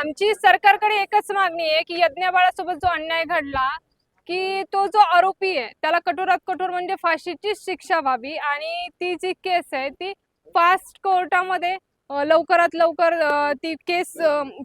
आमची सरकारकडे एकच मागणी आहे की यज्ञ बाळासोबत जो अन्याय घडला की तो जो आरोपी आहे त्याला कठोरात कठोर म्हणजे फाशीची शिक्षा व्हावी आणि ती जी केस आहे ती फास्ट कोर्टामध्ये लवकरात लवकर ती केस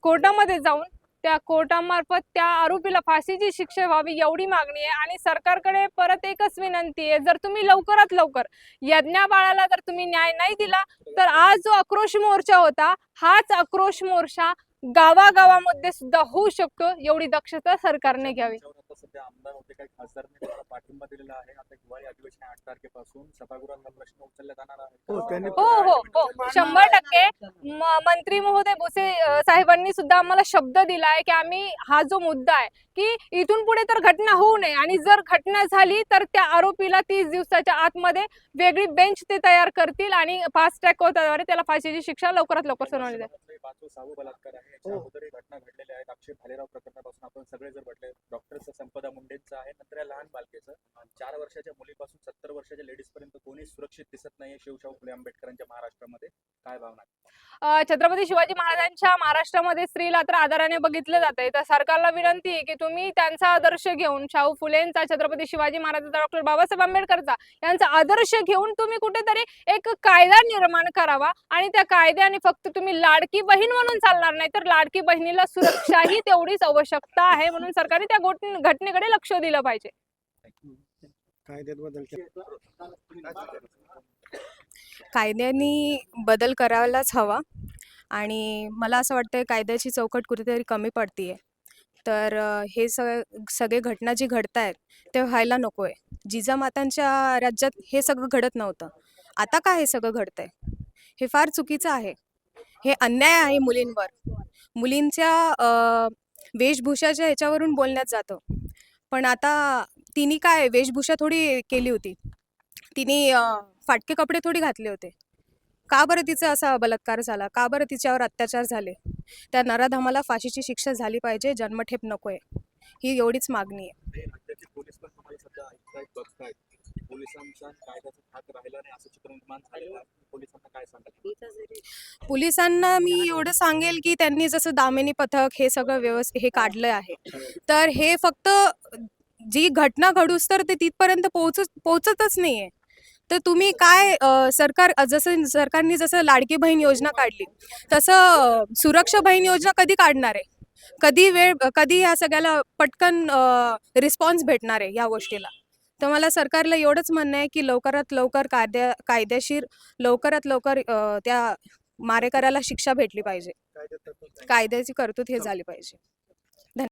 कोर्टामध्ये जाऊन त्या कोर्टामार्फत त्या आरोपीला फाशीची शिक्षा व्हावी एवढी मागणी आहे। आणि सरकारकडे परत एकच विनंती आहे, जर तुम्ही लवकरात लवकर यज्ञा बाळाला जर तुम्ही न्याय नाही दिला तर आज जो आक्रोश मोर्चा होता हाच आक्रोश मोर्चा गावागावामध्ये सुद्धा होऊ शकतो, एवढी दक्षता सरकारने घ्यावी। सध्या आमदार होते काही खासदारांनी त्याला पाठिंबा दिलेला आहे। आता हिवाळी अधिवेशन 8 तारखेपासून सभागृहात हा प्रश्न उचलला जाणार आहे। हो 100% मंत्री महोदय भुसे साहेबांनी सुद्धा आम्हाला शब्द दिलाय की आम्ही हा जो मुद्दा आहे की इथून पुढे तर घटना होऊ नये आणि जर घटना झाली तर त्या आरोपीला 30 दिवसाच्या आतमध्ये वेगळी बेंच ते तयार करतील आणि फास्ट ट्रॅक कोर्टाद्वारे त्याला फाशीची शिक्षा लवकरात लवकर सुनावली जाईल। बलात्कार आहे याच्या अगोदरही घटना घडलेल्या आहेत। अक्षय भालेराव प्रकरणापासून आपण सगळे जर म्हटले डॉक्टरचं संपदा मुंडेंचं आहे, नंतर या लहान बालकेचं 4 वर्षाच्या मुलीपासून 70 वर्षाच्या लेडीज पर्यंत कोणी सुरक्षित दिसत नाहीये शिवशाहू फुले आंबेडकरांच्या महाराष्ट्रामध्ये, काय भावना? छत्रपती शिवाजी महाराजांच्या महाराष्ट्रामध्ये स्त्रीला तर आदराने बघितलं जातंय, तर सरकारला विनंती आहे की तुम्ही त्यांचा आदर्श घेऊन शाहू फुलेंचा, छत्रपती शिवाजी महाराजांचा, डॉक्टर बाबासाहेब आंबेडकरचा यांचा आदर्श घेऊन तुम्ही कुठेतरी एक कायदा निर्माण करावा आणि त्या कायद्याने फक्त तुम्ही लाडकी बहीण म्हणून चालणार नाही तर लाडकी बहिणीला सुरक्षाही तेवढीच आवश्यकता आहे, म्हणून सरकारने त्या घटनेकडे लक्ष दिलं पाहिजे। कायद्याने बदल करायलाच हवा आणि मला असं वाटतं कायद्याची चौकट कुठेतरी कमी पडतीये, तर हे सगळे घटना जी घडत आहेत ते व्हायला नको आहे। जिजामातांच्या राज्यात हे सगळं घडत नव्हतं, आता का हे सगळं घडतंय? हे फार चुकीचं आहे, हे अन्याय आहे मुलींवर। मुलींच्या वेशभूषाच्या ह्याच्यावरून बोलण्यात जातं, पण आता तिने काय वेशभूषा थोडी केली होती, तिने फाटके कपडे थोडी घातले होते। का बरं तिचा असा बलात्कार झाला? का बरं तिच्यावर अत्याचार झाले? त्या नराधमाला फाशीची शिक्षा झाली पाहिजे, जन्मठेप नकोय, ही एवढीच मागणी आहे। पोलिसांना मी एवढं सांगेल की त्यांनी जसं दामिनी पथक हे सगळं व्यवस्थित हे काढलं आहे, तर हे फक्त जी घटना घडूस तर ते तिथपर्यंत पोहोचतच नाहीये। तर तुम्ही काय सरकारने जसं लाडकी बहीण योजना काढली तसं सुरक्षा बहीण योजना कधी काढणार आहे? कधी या सगळ्याला पटकन रिस्पॉन्स भेटणार आहे या गोष्टीला? तर मला सरकारला एवढंच म्हणणं आहे की लवकरात लवकर कायदेशीर लवकरात लवकर त्या मारेकऱ्याला शिक्षा भेटली पाहिजे, कायद्याची तरतूद हे झाली पाहिजे।